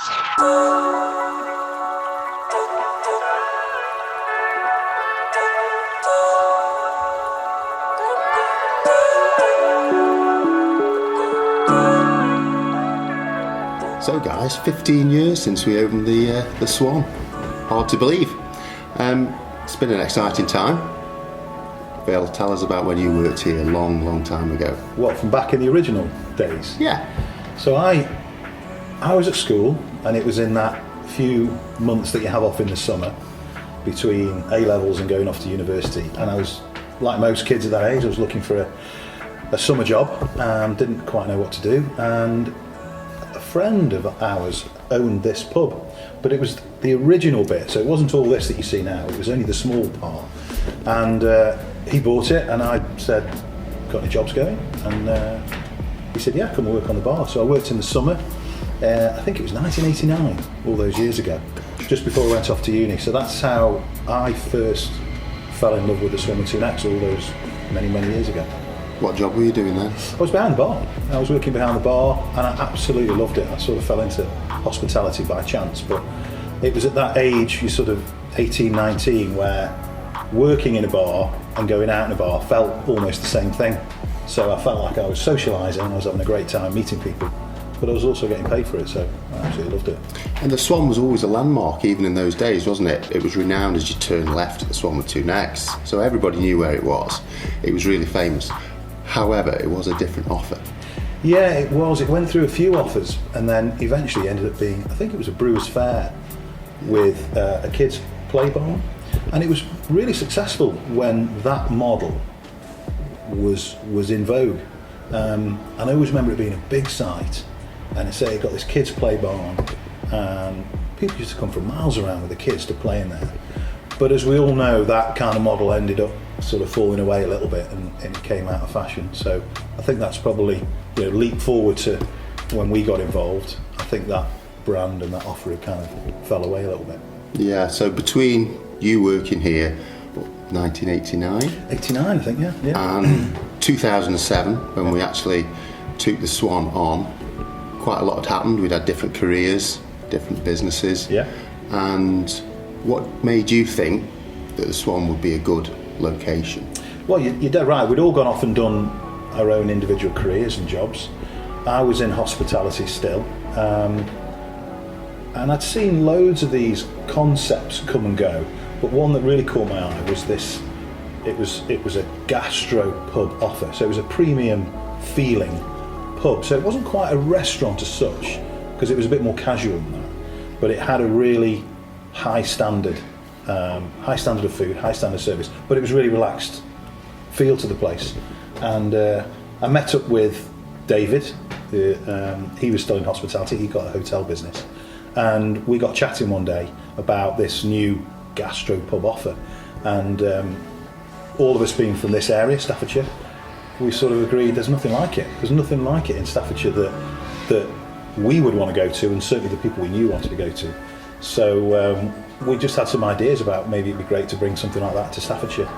So guys, 15 years since we opened the Swan. Hard to believe. It's been an exciting time. Bill, tell us about when you worked here a long time ago. What, from back in the original days? Yeah. So I was at school, and it was in that few months that you have off in the summer between A-levels and going off to university, and I was, like most kids at that age, I was looking for a summer job, didn't quite know what to do, and a friend of ours owned this pub, but it was the original bit, so it wasn't all this that you see now, it was only the small part, and he bought it, and I said, got any jobs going? And he said, yeah, come and work on the bar. So I worked in the summer, I think it was 1989, all those years ago, just before I went off to uni. So that's how I first fell in love with the Swan with 2 necks all those many years ago. What job were you doing then? I was behind the bar. I was working behind the bar, and I absolutely loved it. I sort of fell into hospitality by chance, but it was at that age, you sort of 18, 19, where working in a bar and going out in a bar felt almost the same thing. So I felt like I was socialising, I was having a great time meeting people, but I was also getting paid for it, so I absolutely loved it. And the Swan was always a landmark, even in those days, wasn't it? It was renowned as you turned left at the Swan with 2 necks, so everybody knew where it was. It was really famous. However, it was a different offer. Yeah, it was. It went through a few offers, and then eventually ended up being, I think it was a Brewers Fair with a kids' play bar, and it was really successful when that model was in vogue. And I always remember it being a big site, and I say it got this kids' play barn, and people used to come from miles around with the kids to play in there. But as we all know, that kind of model ended up sort of falling away a little bit, and it came out of fashion. So I think that's probably, leap forward to when we got involved. I think that brand and that offer kind of fell away a little bit. Yeah, so between you working here, 1989? 89, I think, yeah. And 2007, when we actually took the Swan on, quite a lot had happened. We'd had different careers, different businesses. Yeah. And what made you think that the Swan would be a good location? Well, you're dead right. We'd all gone off and done our own individual careers and jobs. I was in hospitality still. And I'd seen loads of these concepts come and go, but one that really caught my eye was this. It was a gastro pub offer, so it was a premium feeling pub. So it wasn't quite a restaurant as such, because it was a bit more casual than that, but it had a really high standard of food, high standard of service, but it was really relaxed feel to the place. And I met up with David, he was still in hospitality, he got a hotel business, and we got chatting one day about this new gastro pub offer, and all of us being from this area, Staffordshire, we sort of agreed there's nothing like it. There's nothing like it in Staffordshire that we would want to go to, and certainly the people we knew wanted to go to. So we just had some ideas about maybe it'd be great to bring something like that to Staffordshire.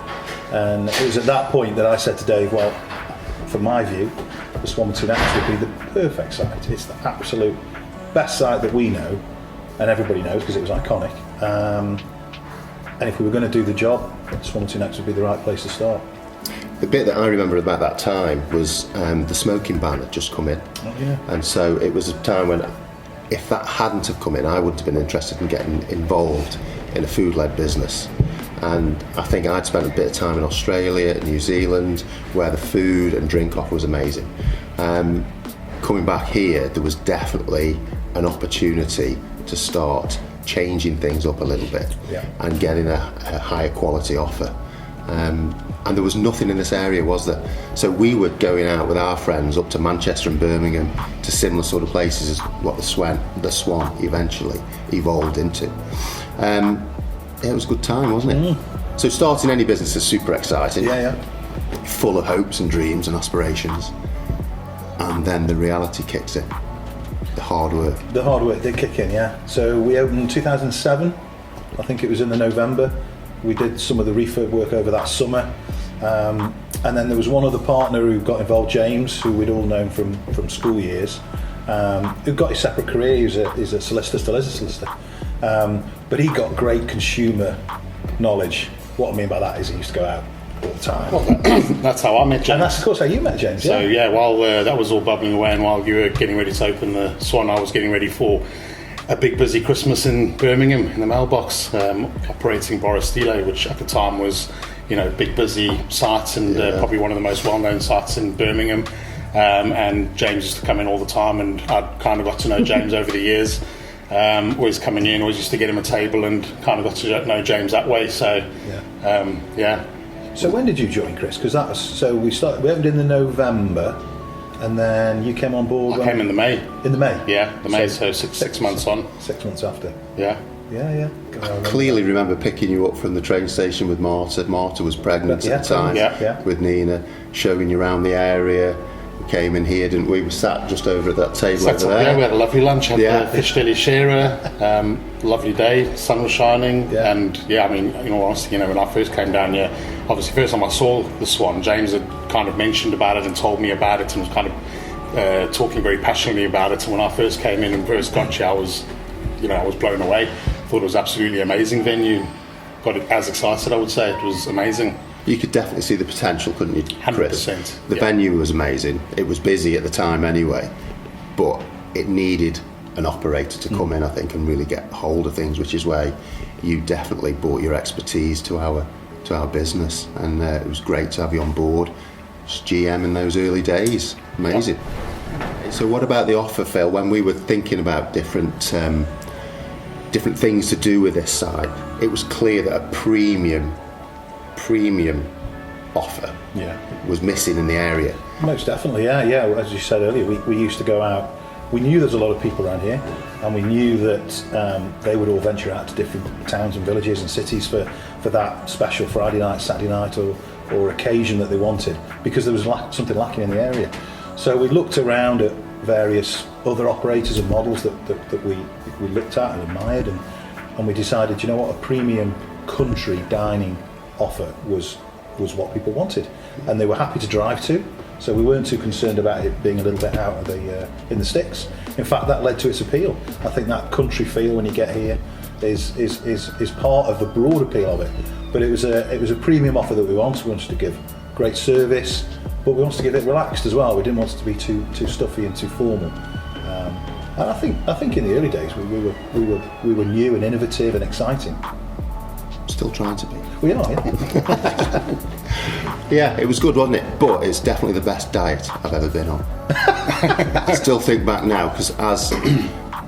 And it was at that point that I said to Dave, well, from my view, the Swan with 2 necks would be the perfect site. It's the absolute best site that we know, and everybody knows because it was iconic. And if we were going to do the job, the Swan with 2 necks would be the right place to start. The bit that I remember about that time was the smoking ban had just come in. Oh, yeah. And so it was a time when, if that hadn't have come in, I would have been interested in getting involved in a food-led business. And I think I'd spent a bit of time in Australia, New Zealand, where the food and drink offer was amazing. Coming back here, there was definitely an opportunity to start changing things up a little bit, yeah, and getting a higher quality offer. And there was nothing in this area, was there? So we were going out with our friends up to Manchester and Birmingham, to similar sort of places as what the Swan eventually evolved into. It was a good time, wasn't it? So starting any business is super exciting. Yeah. Full of hopes and dreams and aspirations. And then the reality kicks in. The hard work. The hard work did kick in, yeah. So we opened in 2007. I think it was in the November. We did some of the refurb work over that summer. And then there was one other partner who got involved, James, who we'd all known from school years. who got his separate career. He's a solicitor, still is a solicitor. But he got great consumer knowledge. What I mean by that is he used to go out all the time. Well, that's how I met James. And that's, of course, how you met James, So, while that was all bubbling away and while you were getting ready to open the Swan, I was getting ready for a big busy Christmas in Birmingham in the mailbox, operating Boris Stilo, which at the time was, big busy site and probably one of the most well-known sites in Birmingham. And James used to come in all the time, and I'd kind of got to know James over the years. Always coming in, always used to get him a table and kind of got to know James that way. So, So when did you join, Chris? Because that was we opened in the November, and then you came on board. I came in the May. In the May. Yeah, the May. So six months on. 6 months after. Yeah. Yeah. I clearly remember picking you up from the train station with Marta. Marta was pregnant at the time with Nina, showing you around the area. We came in here, didn't we? We sat just over at that table over there. Yeah, we had a lovely lunch, had the fish deli shearer, lovely day, sun was shining, and I mean, in all honesty, when I first came down here, obviously first time I saw the Swan, James had kind of mentioned about it and told me about it and was kind of talking very passionately about it, and when I first came in and first got here, I was blown away. Thought it was absolutely amazing venue. Got it as excited, I would say. It was amazing. You could definitely see the potential, couldn't you, Chris? 100%. The venue was amazing. It was busy at the time anyway, but it needed an operator to come in, I think, and really get hold of things, which is where you definitely brought your expertise to our business, and it was great to have you on board as GM in those early days. Amazing. So what about the offer, Phil? When we were thinking about different things to do with this site, it was clear that a premium offer was missing in the area. Most definitely, as you said earlier, we used to go out. We knew there's a lot of people around here, and we knew that they would all venture out to different towns and villages and cities for that special Friday night, Saturday night or occasion that they wanted, because there was something lacking in the area. So we looked around at various other operators and models that we looked at and admired, and we decided, a premium country dining offer was what people wanted, and they were happy to drive to. So we weren't too concerned about it being a little bit out of in the sticks. In fact, that led to its appeal. I think that country feel when you get here is part of the broad appeal of it. But it was a premium offer that we wanted. We wanted to give great service, but we wanted to give it relaxed as well. We didn't want it to be too stuffy and too formal. And I think in the early days we were new and innovative and exciting. Still trying to be. We are, yeah. Yeah, it was good, wasn't it? But it's definitely the best diet I've ever been on. I still think back now, because as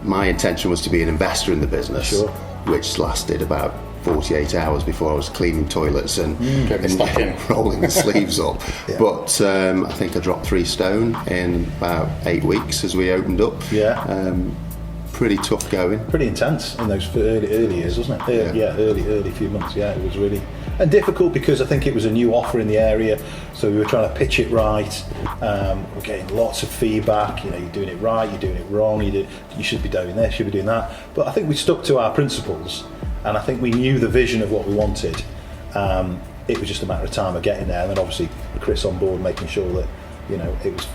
my intention was to be an investor in the business, which lasted about 48 hours before I was cleaning toilets and rolling the sleeves up. But I think I dropped 3 stone in about 8 weeks as we opened up. Pretty tough going. Pretty intense in those early years, wasn't it? Early few months. Yeah, it was really and difficult because I think it was a new offer in the area, so we were trying to pitch it right. We're getting lots of feedback. You're doing it right, you're doing it wrong. You should be doing this, you should be doing that. But I think we stuck to our principles, and I think we knew the vision of what we wanted. It was just a matter of time of getting there, and then obviously Chris on board, making sure that it was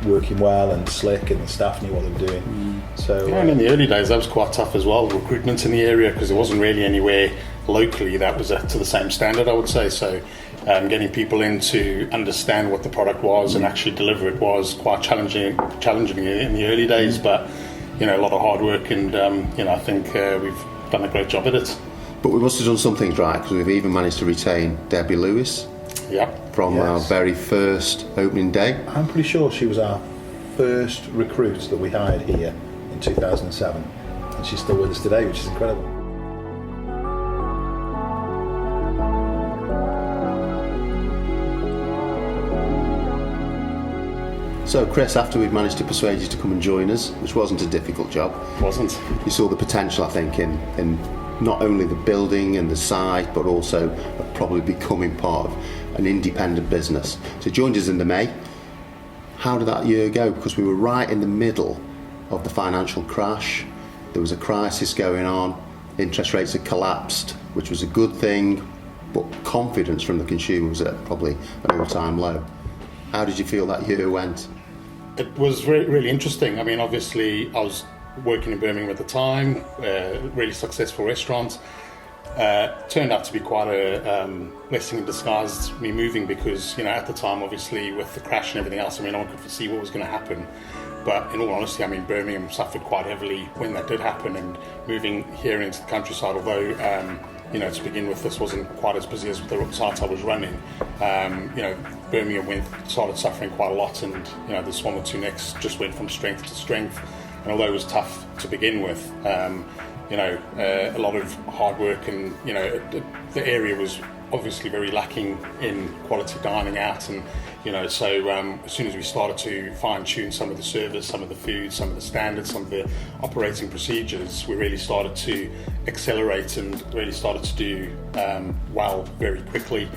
working well and slick, and the staff knew what they were doing. So and in the early days that was quite tough as well, recruitment in the area, because there wasn't really anywhere locally that was to the same standard, I would say. So getting people in to understand what the product was and actually deliver it was quite challenging in the early days, but a lot of hard work, and I think we've done a great job at it. But we must have done some things right, because we've even managed to retain Debbie Lewis from our very first opening day. I'm pretty sure she was our first recruit that we hired here in 2007, and she's still with us today, which is incredible. So Chris, after we'd managed to persuade you to come and join us, which wasn't a difficult job, you saw the potential, I think, in not only the building and the site, but also probably becoming part of an independent business. So you joined us in the May. How did that year go? Because we were right in the middle of the financial crash. There was a crisis going on. Interest rates had collapsed, which was a good thing, but confidence from the consumer was at probably an all-time low. How did you feel that year went? It was really interesting. I mean, obviously, I was working in Birmingham at the time, really successful restaurant. Turned out to be quite a blessing in disguise, me moving, because, at the time, obviously, with the crash and everything else, I mean, no one could foresee what was going to happen. But in all honesty, I mean, Birmingham suffered quite heavily when that did happen, and moving here into the countryside, although, to begin with, this wasn't quite as busy as the site I was running. Birmingham started suffering quite a lot, and, the Swan with 2 necks just went from strength to strength. And although it was tough to begin with, a lot of hard work, and, the area was obviously very lacking in quality dining out, and so as soon as we started to fine-tune some of the service, some of the food, some of the standards, some of the operating procedures, we really started to accelerate and really started to do well very quickly.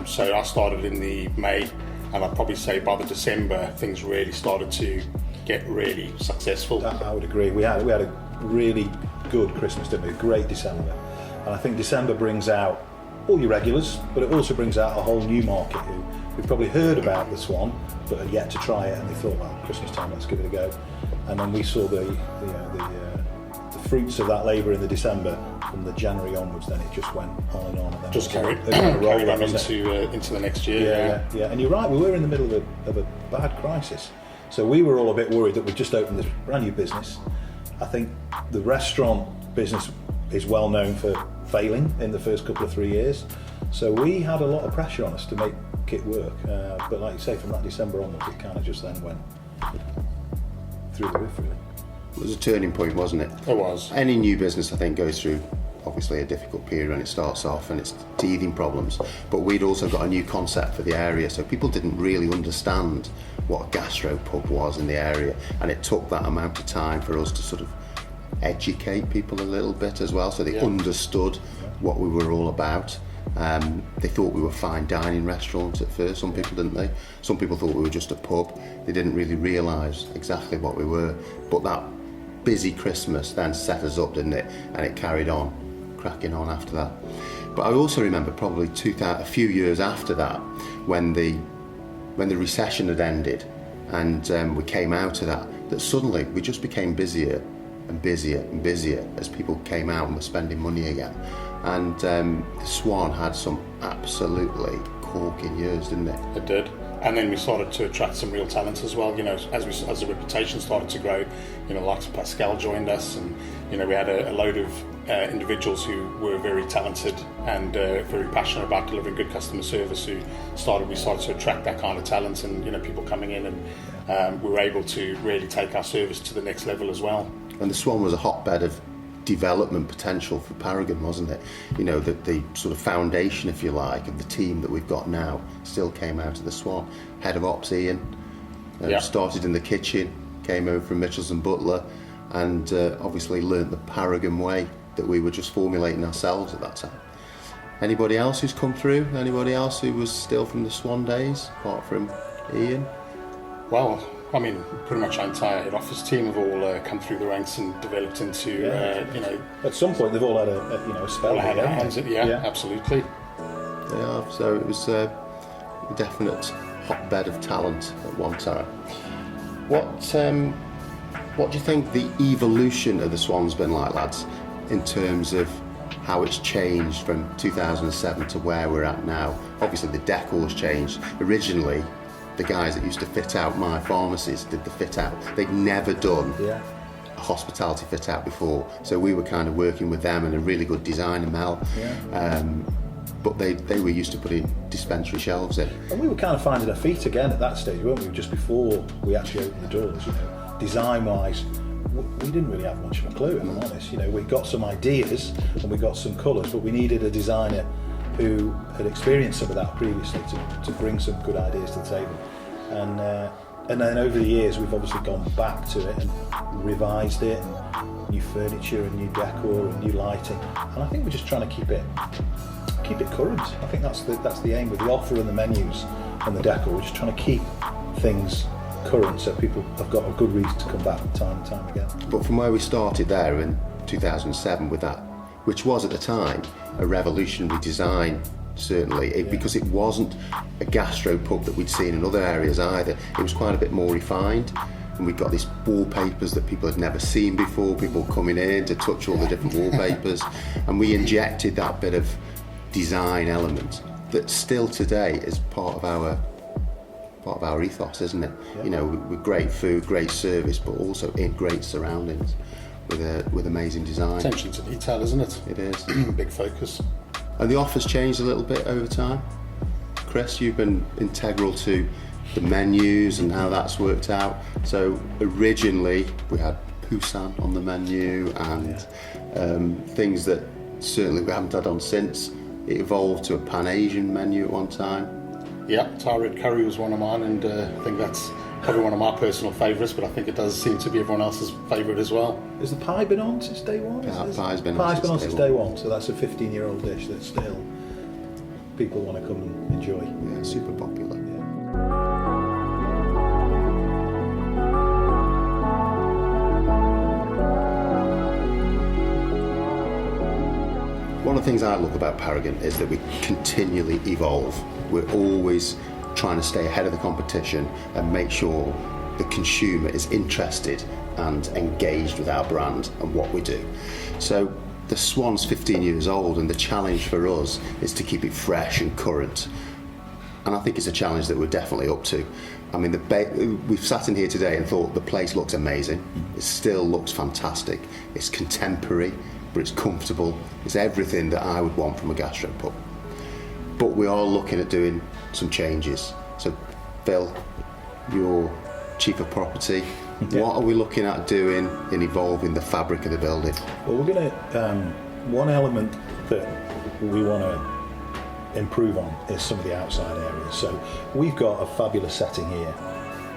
So I started in the May, and I'd probably say by the December things really started to get really successful. I would agree. We had a really good Christmas, didn't we? A great December, and I think December brings out all your regulars, but it also brings out a whole new market who've probably heard about the Swan but are yet to try it, and they thought, well, Christmas time, let's give it a go. And then we saw the fruits of that labour in the December. From the January onwards, then it just went on and on, and then just carried on into the next year. Yeah. And you're right, we were in the middle of a bad crisis, so we were all a bit worried that we'd just opened this brand new business. I think the restaurant business is well known for failing in the first couple of 3 years, so we had a lot of pressure on us to make it work, but like you say, from that December onwards, it kind of just then went through the roof, really. It was a turning point, wasn't it? It was. Any new business, I think, goes through obviously a difficult period when it starts off and it's teething problems, but we'd also got a new concept for the area, so people didn't really understand what a gastropub was in the area, and it took that amount of time for us to sort of educate people a little bit as well, so they understood what we were all about. They thought we were fine dining restaurants at first, some people didn't they? Some people thought we were just a pub. They didn't really realise exactly what we were, but that busy Christmas then set us up, didn't it? And it carried on, cracking on after that. But I also remember probably a few years after that, when the recession had ended and we came out of that suddenly we just became busier and busier and busier as people came out and were spending money again. And the Swan had some absolutely corking years, didn't it? It did. And then we started to attract some real talent as well, as the reputation started to grow, like Pascal joined us, and, we had a load of individuals who were very talented and very passionate about delivering good customer service we started to attract that kind of talent, and, people coming in, and we were able to really take our service to the next level as well. And the Swan was a hotbed of development potential for Paragon, wasn't it? The sort of foundation, if you like, of the team that we've got now still came out of the Swan. Head of Ops Ian started in the kitchen, came over from Mitchells and Butler, and obviously learnt the Paragon way that we were just formulating ourselves at that time. Anybody else who's come through? Anybody else who was still from the Swan days, apart from Ian? Well, I mean, pretty much our entire head office team have all come through the ranks and developed into, At some point, they've all had a spell. All had their hands in, absolutely. Yeah, so it was a definite hotbed of talent at one time. What do you think the evolution of the Swan's been like, lads, in terms of how it's changed from 2007 to where we're at now? Obviously, the decor's changed. Originally, the guys that used to fit out my pharmacies did the fit out. They'd never done a hospitality fit out before, so we were kind of working with them and a really good designer, Mel. But they were used to putting dispensary shelves in. And we were kind of finding our feet again at that stage, weren't we? Just before we actually opened the doors, design-wise, we didn't really have much of a clue, if I'm honest. We got some ideas and we got some colours, but we needed a designer who had experienced some of that previously to bring some good ideas to the table. And then over the years we've obviously gone back to it and revised it, and new furniture and new decor and new lighting, and I think we're just trying to keep it current. I think that's the aim with the offer and the menus and the decor. We're just trying to keep things current so people have got a good reason to come back time and time again. But from where we started there in 2007 with that, which was at the time a revolutionary design certainly, because it wasn't a gastro pub that we'd seen in other areas either. It was quite a bit more refined, and we'd got these wallpapers that people had never seen before, people coming in to touch all the different wallpapers, and we injected that bit of design element that still today is part of our ethos, isn't it? Yeah. You know, with great food, great service, but also in great surroundings with amazing design. Attention to detail, isn't it? It is. Big focus. And the offer's changed a little bit over time. Chris, you've been integral to the menus and how that's worked out. So originally we had Poussin on the menu and things that certainly we haven't had on since. It evolved to a Pan-Asian menu at one time. Yeah, Thai red curry was one of mine, and I think that's probably one of my personal favourites, but I think it does seem to be everyone else's favourite as well. Has the pie been on since day one? Pie's been on since day one, so that's a 15-year-old dish that still people want to come and enjoy. Yeah, super popular. One of the things I love about Paragon is that we continually evolve. We're always trying to stay ahead of the competition and make sure the consumer is interested and engaged with our brand and what we do. So the Swan's 15 years old, and the challenge for us is to keep it fresh and current. And I think it's a challenge that we're definitely up to. I mean, we've sat in here today and thought the place looks amazing. It still looks fantastic. It's contemporary, but it's comfortable. It's everything that I would want from a gastropub. But we are looking at doing some changes. So, Phil, you're Chief of Property. Yeah. What are we looking at doing in evolving the fabric of the building? Well, we're going to, one element that we want to improve on is some of the outside areas. So we've got a fabulous setting here.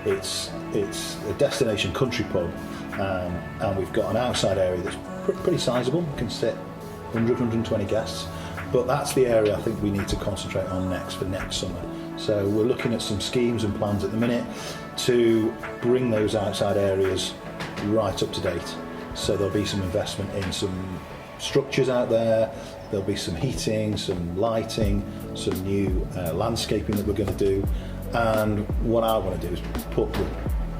It's a destination country pub, and we've got an outside area that's pretty sizable. It can sit 100, 120 guests. But that's the area I think we need to concentrate on next for next summer. So we're looking at some schemes and plans at the minute to bring those outside areas right up to date. So there'll be some investment in some structures out there, there'll be some heating, some lighting, some new landscaping that we're going to do. And what I want to do is put the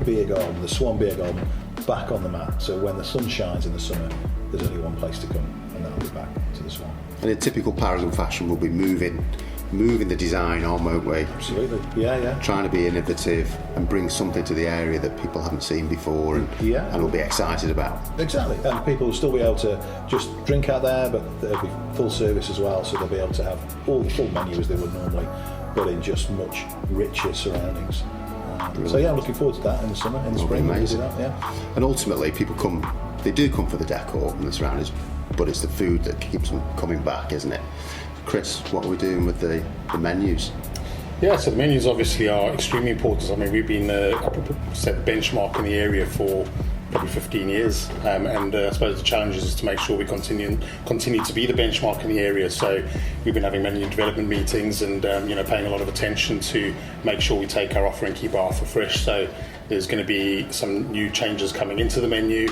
beer garden, the Swan beer garden, back on the map. So when the sun shines in the summer, there's only one place to come, and that'll be back to the Swan. And in typical Paragon fashion, we'll be moving the design on, won't we? Absolutely, yeah. Trying to be innovative and bring something to the area that people haven't seen before and will be excited about. Exactly, and people will still be able to just drink out there, but there'll be full service as well, so they'll be able to have all the full menu as they would normally, but in just much richer surroundings. So yeah, I'm looking forward to that in the summer, in the spring. Amazing. We'll do that, yeah. And ultimately, people do come for the decor and the surroundings, but it's the food that keeps them coming back, isn't it? Chris, what are we doing with the menus? Yeah, so the menus obviously are extremely important. I mean, we've been set the benchmark in the area for probably 15 years, and I suppose the challenge is to make sure we continue to be the benchmark in the area. So we've been having menu development meetings and paying a lot of attention to make sure we take our offer and keep our offer fresh. So there's going to be some new changes coming into the menu.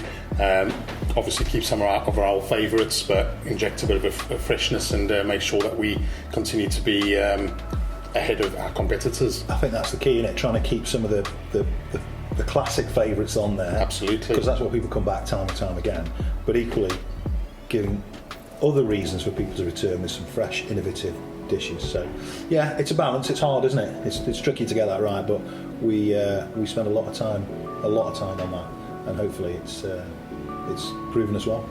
Obviously keep some of our old favourites, but inject a bit of a freshness and make sure that we continue to be ahead of our competitors. I think that's the key, isn't it? Trying to keep some of the classic favourites on there. Absolutely. Because that's what people come back time and time again. But equally, giving other reasons for people to return with some fresh, innovative dishes. So, yeah, it's a balance. It's hard, isn't it? It's tricky to get that right, but we spend a lot of time on that, and hopefully it's proven as well.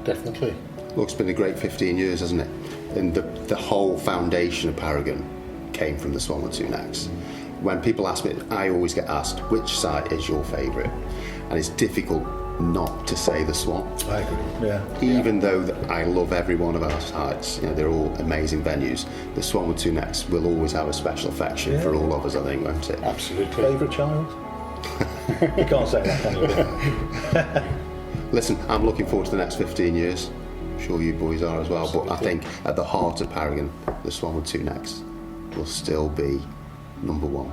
Definitely. Look, it's been a great 15 years, hasn't it? And the whole foundation of Paragon came from the Swan with two necks. When people ask me, I always get asked, which site is your favourite? And it's difficult not to say the Swan. I agree, yeah. Even though I love every one of our sites, they're all amazing venues, the Swan with two necks will always have a special affection for all of us, I think, won't it? Absolutely. Favourite child? You can't say that, can you? Listen, I'm looking forward to the next 15 years. I'm sure you boys are as well, but I think at the heart of Paragon, the Swan with two necks will still be number one.